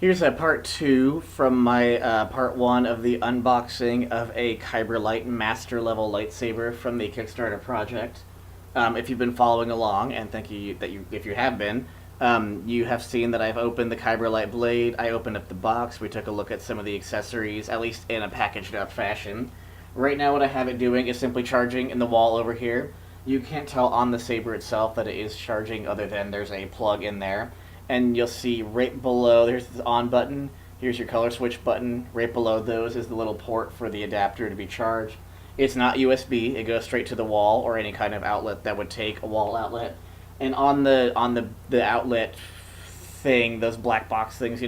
Here's a part two from my part one of the unboxing of a Kyberlight Master Level Lightsaber from the Kickstarter project. If you've been following along, and thank you that you if you have been, you have seen that I've opened the Kyberlight blade. I opened up the box. We took a look at some of the accessories, at least in a packaged up fashion. Right now, what I have it doing is simply charging in the wall over here. You can't tell on the saber itself that it is charging, other than there's a plug in there. And you'll see right below, there's the on button, here's your color switch button, right below those is the little port for the adapter to be charged. It's not USB, it goes straight to the wall or any kind of outlet that would take a wall outlet. And on the outlet thing, those black box things,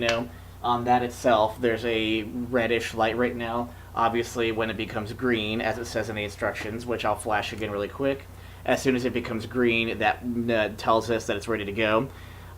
on that itself, there's a reddish light right now. Obviously, when it becomes green, as it says in the instructions, which I'll flash again really quick, as soon as it becomes green, that tells us that it's ready to go.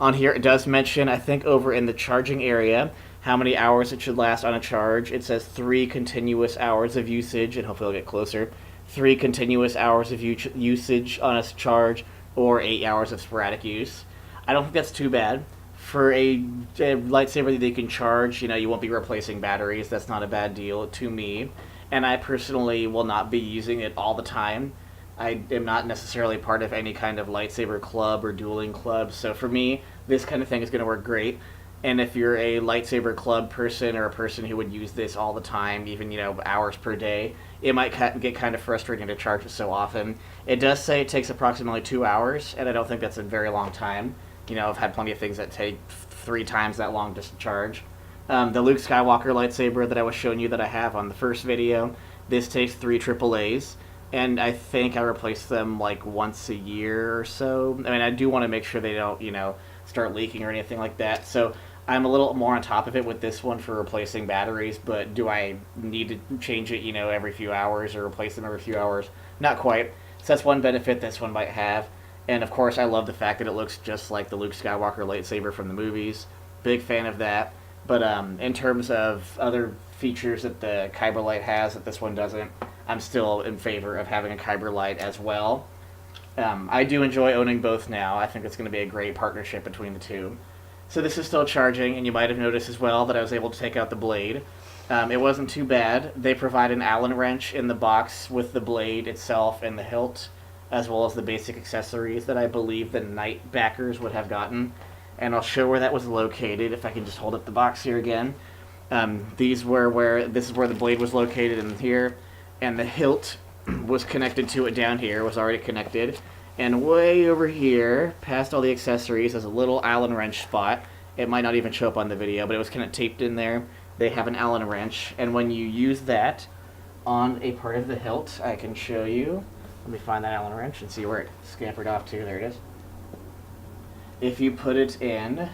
On here, it does mention, I think over in the charging area, how many hours it should last on a charge. It says 3 continuous hours of usage, and hopefully I'll get closer. 3 continuous hours of usage on a charge, or 8 hours of sporadic use. I don't think that's too bad. For a lightsaber that you can charge, you won't be replacing batteries. That's not a bad deal to me. And I personally will not be using it all the time. I am not necessarily part of any kind of lightsaber club or dueling club, so for me, this kind of thing is going to work great. And if you're a lightsaber club person or a person who would use this all the time, even hours per day, it might get kind of frustrating to charge it so often. It does say it takes approximately 2 hours, and I don't think that's a very long time. I've had plenty of things that take 3 times that long to charge. The Luke Skywalker lightsaber that I was showing you that I have on the first video, this takes 3 AAAs. And I think I replace them like once a year or so. I mean, I do want to make sure they don't, start leaking or anything like that. So I'm a little more on top of it with this one for replacing batteries. But do I need to change it, every few hours or replace them every few hours? Not quite. So that's one benefit this one might have. And of course, I love the fact that it looks just like the Luke Skywalker lightsaber from the movies. Big fan of that. But in terms of other features that the Kyberlight has that this one doesn't, I'm still in favor of having a Kyberlight as well. I do enjoy owning both now. I think it's going to be a great partnership between the two. So this is still charging, and you might have noticed as well that I was able to take out the blade. It wasn't too bad. They provide an Allen wrench in the box with the blade itself and the hilt, as well as the basic accessories that I believe the Knight backers would have gotten. And I'll show where that was located if I can just hold up the box here again. This is where the blade was located in here, and the hilt was connected to it down here, was already connected. And way over here, past all the accessories, there's a little Allen wrench spot. It might not even show up on the video, but it was kind of taped in there. They have an Allen wrench, and when you use that on a part of the hilt, I can show you. Let me find that Allen wrench and see where it scampered off to. There it is. If you put it in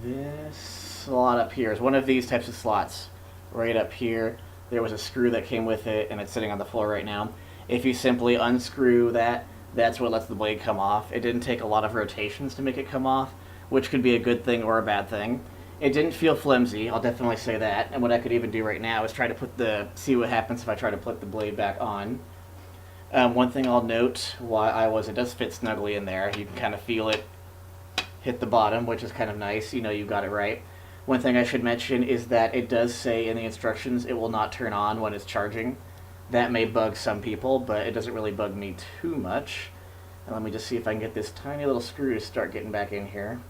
this slot up here, is one of these types of slots. Right up here, there was a screw that came with it, and it's sitting on the floor right now. If you simply unscrew that, that's what lets the blade come off. It didn't take a lot of rotations to make it come off, which could be a good thing or a bad thing. It didn't feel flimsy, I'll definitely say that. And what I could even do right now is try to see what happens if I try to put the blade back on. One thing I'll note it does fit snugly in there. You can kind of feel it hit the bottom, which is kind of nice. You got it right. One thing I should mention is that it does say in the instructions it will not turn on when it's charging. That may bug some people, but it doesn't really bug me too much. And let me just see if I can get this tiny little screw to start getting back in here.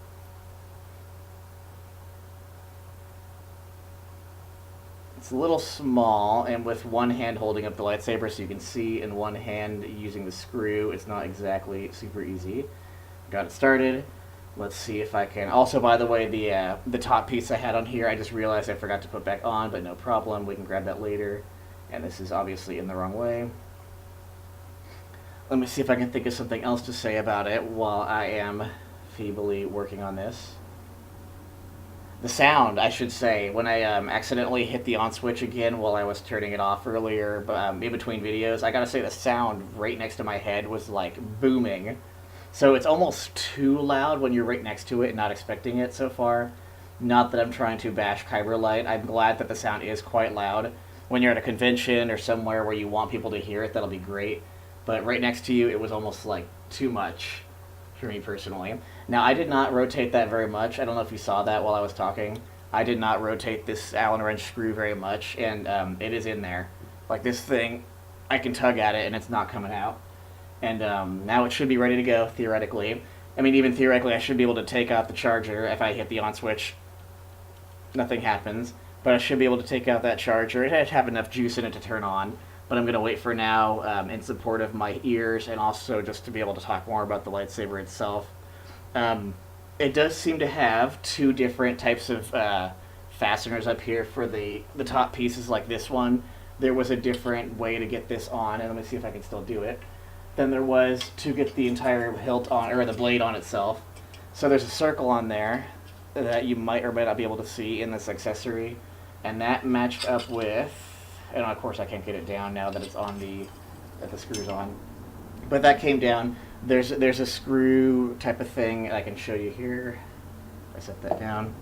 It's a little small, and with one hand holding up the lightsaber so you can see in one hand using the screw, it's not exactly super easy. Got it started. Let's see if I can. Also, by the way, the top piece I had on here, I just realized I forgot to put back on, but no problem. We can grab that later. And this is obviously in the wrong way. Let me see if I can think of something else to say about it while I am feebly working on this. The sound, I should say, when I accidentally hit the on switch again while I was turning it off earlier, in between videos, I gotta say the sound right next to my head was like booming. So it's almost too loud when you're right next to it and not expecting it so far. Not that I'm trying to bash Kyberlight. I'm glad that the sound is quite loud. When you're at a convention or somewhere where you want people to hear it, that'll be great. But right next to you, it was almost like too much. for me personally. Now, I did not rotate that very much. I don't know if you saw that while I was talking. I did not rotate this Allen wrench screw very much, and it is in there. Like this thing, I can tug at it and it's not coming out. And now it should be ready to go, theoretically. I mean, even theoretically, I should be able to take out the charger. If I hit the on switch, nothing happens. But I should be able to take out that charger. It has have enough juice in it to turn on. But I'm going to wait for now in support of my ears and also just to be able to talk more about the lightsaber itself. It does seem to have two different types of fasteners up here for the top pieces like this one. There was a different way to get this on, and let me see if I can still do it, than there was to get the entire hilt on, or the blade on itself. So there's a circle on there that you might or might not be able to see in this accessory, and that matched up with, and of course I can't get it down now that it's on that the screw's on, but that came down. There's a screw type of thing I can show you here. I set that down.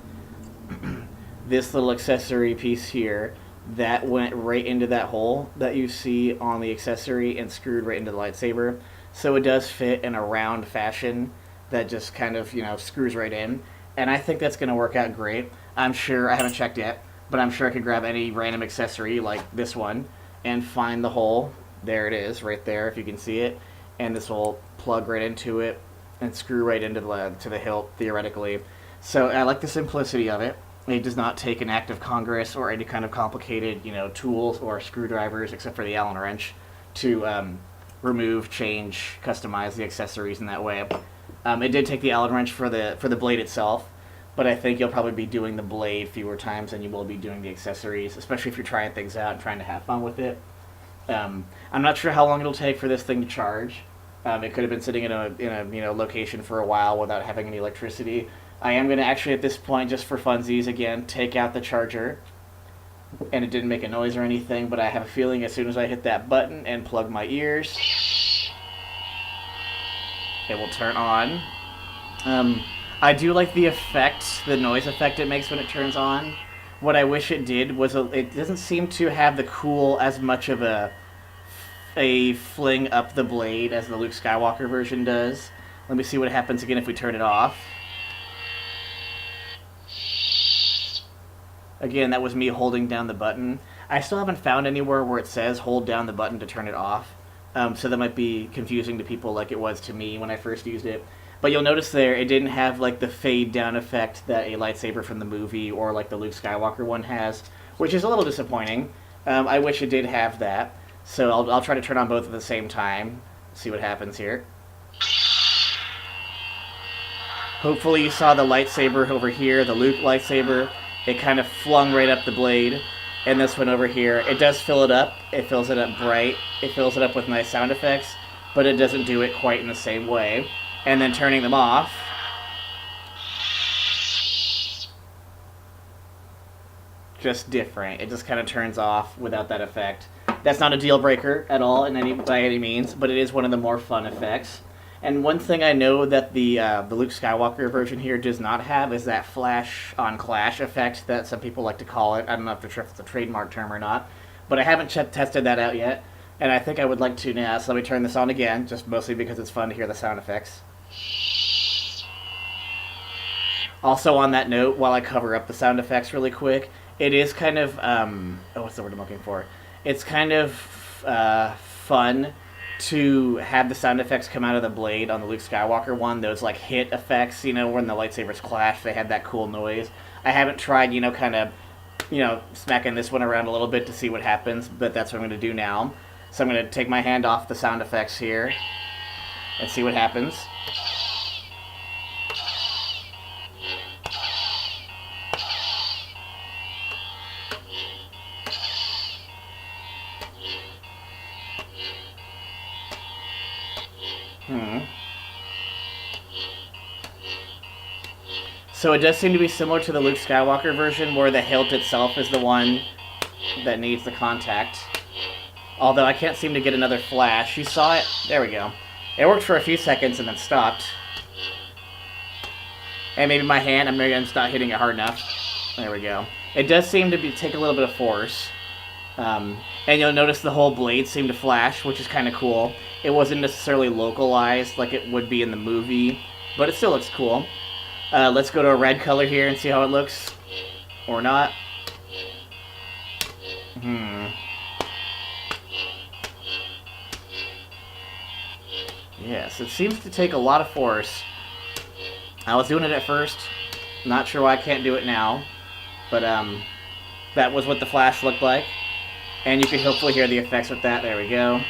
This little accessory piece here, that went right into that hole that you see on the accessory and screwed right into the lightsaber. So it does fit in a round fashion that just kind of, screws right in. And I think that's going to work out great. I'm sure, I haven't checked yet, but I'm sure I could grab any random accessory like this one and find the hole. There it is, right there, if you can see it. And this will plug right into it and screw right into the hilt, theoretically. So I like the simplicity of it. It does not take an act of Congress or any kind of complicated, tools or screwdrivers, except for the Allen wrench, to remove, change, customize the accessories in that way. It did take the Allen wrench for the blade itself, but I think you'll probably be doing the blade fewer times than you will be doing the accessories, especially if you're trying things out and trying to have fun with it. I'm not sure how long it'll take for this thing to charge. It could have been sitting in a location for a while without having any electricity. I am going to actually, at this point, just for funsies, again, take out the charger. And it didn't make a noise or anything, but I have a feeling as soon as I hit that button and plug my ears, it will turn on. I do like the effect, the noise effect it makes when it turns on. What I wish it did was, it doesn't seem to have the cool as much of a fling up the blade as the Luke Skywalker version does. Let me see what happens again if we turn it off. Again, that was me holding down the button. I still haven't found anywhere where it says hold down the button to turn it off. So that might be confusing to people like it was to me when I first used it. But you'll notice there, it didn't have like the fade down effect that a lightsaber from the movie or like the Luke Skywalker one has, which is a little disappointing. I wish it did have that. So I'll try to turn on both at the same time. See what happens here. Hopefully you saw the lightsaber over here, the Luke lightsaber. It kind of flung right up the blade. And this one over here, it does fill it up. It fills it up bright. It fills it up with nice sound effects. But it doesn't do it quite in the same way. And then turning them off, just different. It just kind of turns off without that effect. That's not a deal breaker at all by any means, but it is one of the more fun effects. And one thing I know that the Luke Skywalker version here does not have is that flash on clash effect that some people like to call it. I don't know if it's a trademark term or not, but I haven't tested that out yet, and I think I would like to now. So let me turn this on again, just mostly because it's fun to hear the sound effects. Also on that note, while I cover up the sound effects really quick, it is kind of, what's the word I'm looking for? It's kind of fun to have the sound effects come out of the blade on the Luke Skywalker one, those like hit effects, when the lightsabers clash, they had that cool noise. I haven't tried, kind of, smacking this one around a little bit to see what happens, but that's what I'm going to do now. So I'm going to take my hand off the sound effects here and see what happens. So it does seem to be similar to the Luke Skywalker version, where the hilt itself is the one that needs the contact. Although I can't seem to get another flash. You saw it? There we go. It worked for a few seconds and then stopped. And maybe my hand, I'm just not hitting it hard enough. There we go. It does seem to take a little bit of force. And you'll notice the whole blade seemed to flash, which is kind of cool. It wasn't necessarily localized like it would be in the movie, but it still looks cool. Let's go to a red color here and see how it looks. Or not. Yes, it seems to take a lot of force. I was doing it at first. Not sure why I can't do it now. But that was what the flash looked like. And you can hopefully hear the effects with that. There we go.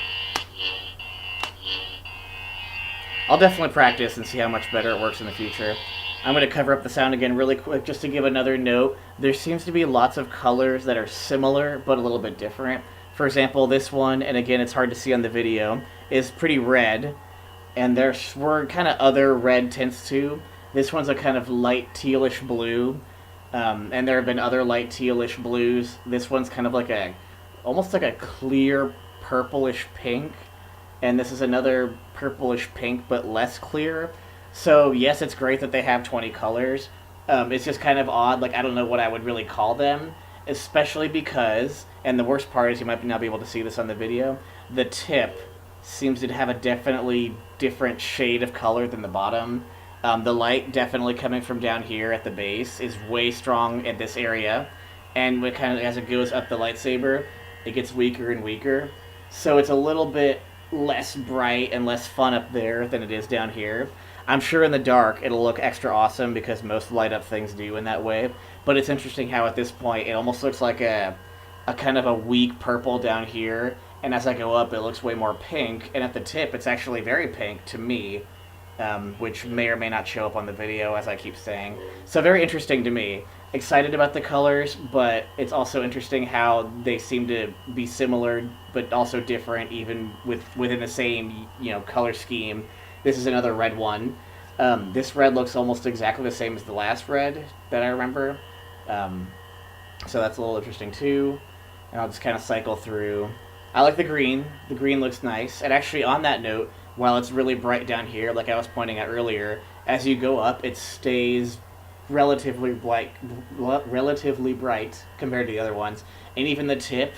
I'll definitely practice and see how much better it works in the future. I'm going to cover up the sound again really quick just to give another note. There seems to be lots of colors that are similar but a little bit different. For example, this one, and again it's hard to see on the video, is pretty red. And there were kind of other red tints too. This one's a kind of light tealish blue. And there have been other light tealish blues. This one's kind of like almost like a clear purplish pink. And this is another purplish pink but less clear. So yes, it's great that they have 20 colors. It's just kind of odd, like I don't know what I would really call them. Especially because, and the worst part is you might not be able to see this on the video, the tip seems to have a definitely different shade of color than the bottom. The light definitely coming from down here at the base is way strong in this area. And as it goes up the lightsaber, it gets weaker and weaker. So it's a little bit less bright and less fun up there than it is down here. I'm sure in the dark it'll look extra awesome because most light up things do in that way. But it's interesting how at this point it almost looks like a kind of a weak purple down here. And as I go up it looks way more pink. And at the tip it's actually very pink to me. Which may or may not show up on the video as I keep saying. So very interesting to me. Excited about the colors, but it's also interesting how they seem to be similar but also different even within the same color scheme. This is another red one. This red looks almost exactly the same as the last red that I remember. So that's a little interesting too. And I'll just kind of cycle through. I like the green. The green looks nice. And actually on that note, while it's really bright down here, like I was pointing out earlier, as you go up, it stays relatively bright compared to the other ones. And even the tip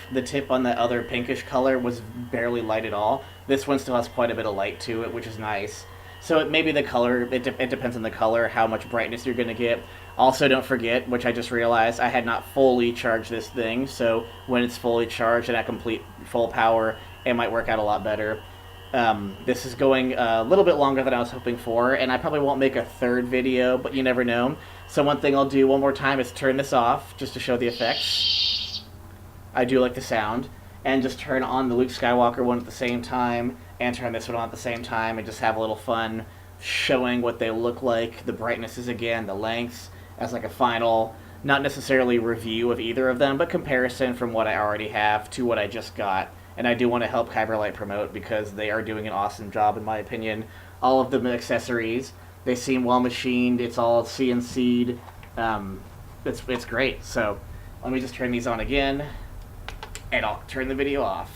on the other pinkish color was barely light at all. This one still has quite a bit of light to it, which is nice. So maybe the color, it depends on the color, how much brightness you're going to get. Also, don't forget, which I just realized, I had not fully charged this thing, so when it's fully charged and at complete full power, it might work out a lot better. This is going a little bit longer than I was hoping for, and I probably won't make a third video, but you never know. So one thing I'll do one more time is turn this off, just to show the effects. I do like the sound. And just turn on the Luke Skywalker one at the same time, and turn this one on at the same time, and just have a little fun showing what they look like, the brightnesses again, the lengths, as like a final, not necessarily review of either of them, but comparison from what I already have to what I just got. And I do want to help Kyberlight promote because they are doing an awesome job in my opinion. All of the accessories, they seem well machined, it's all CNC'd, it's great. So let me just turn these on again, and I'll turn the video off.